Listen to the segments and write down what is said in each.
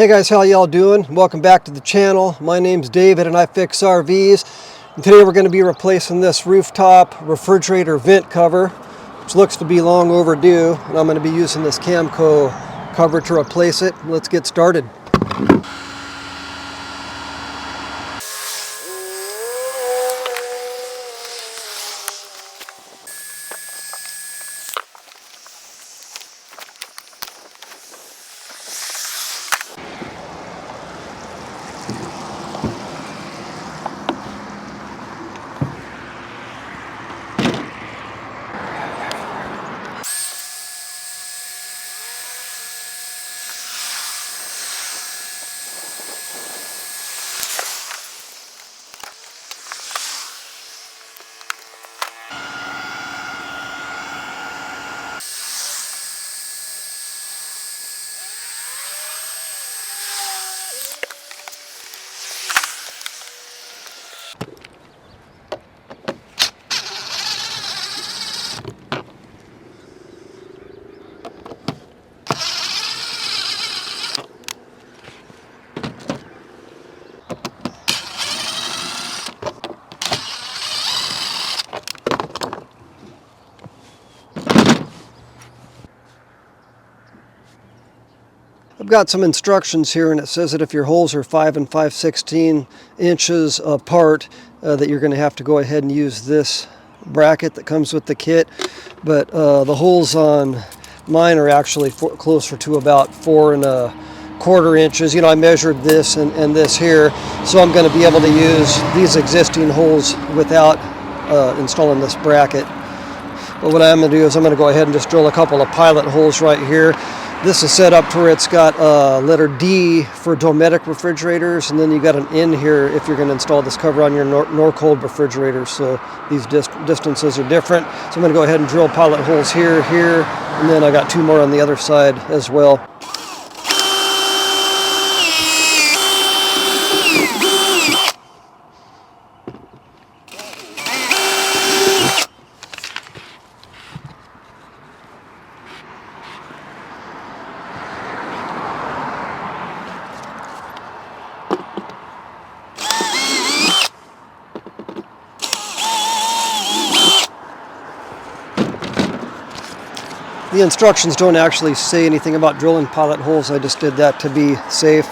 Hey guys, how y'all doing? Welcome back to the channel. My name's David and I fix RVs. And today we're going to be replacing this rooftop refrigerator vent cover, which looks to be long overdue. And I'm going to be using this Camco cover to replace it. Let's get started. I've got some instructions here, and it says that if your holes are 5 and 5/16 inches apart, that you're going to have to go ahead and use this bracket that comes with the kit. But the holes on mine are actually closer to about 4 1/4 inches. You know, I measured this and this here, so I'm going to be able to use these existing holes without installing this bracket. But what I'm going to do is I'm going to go ahead and just drill a couple of pilot holes right here. This is set up to where it's got letter D for domestic refrigerators, and then you got an N here if you're going to install this cover on your Norcold refrigerators. So these distances are different. So I'm going to go ahead and drill pilot holes here, here, and then I got 2 more on the other side as well. The instructions don't actually say anything about drilling pilot holes. I just did that to be safe.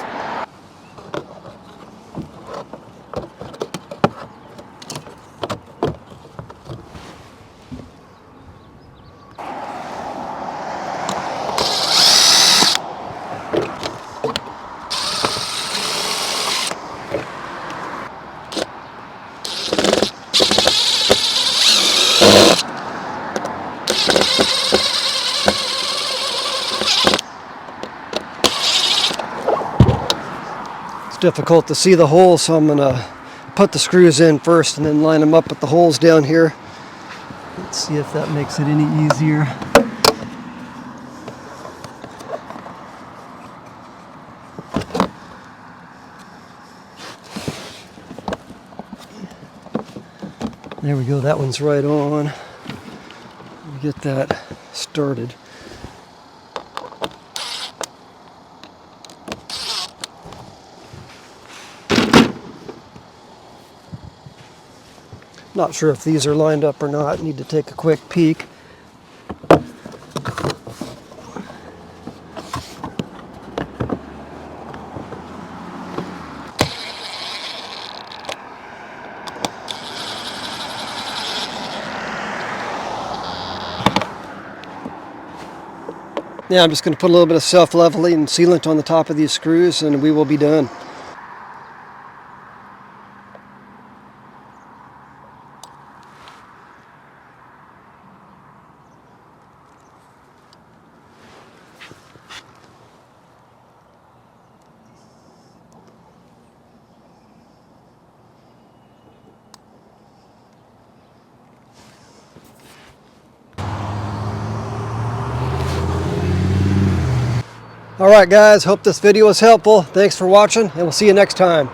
Difficult to see the holes, so I'm going to put the screws in first and then line them up with the holes down here. Let's see if that makes it any easier. There we go, that one's right on. Let me get that started. Not sure if these are lined up or not. Need to take a quick peek. Now I'm just going to put a little bit of self-leveling sealant on the top of these screws and we will be done. Alright guys, hope this video was helpful. Thanks for watching, and we'll see you next time.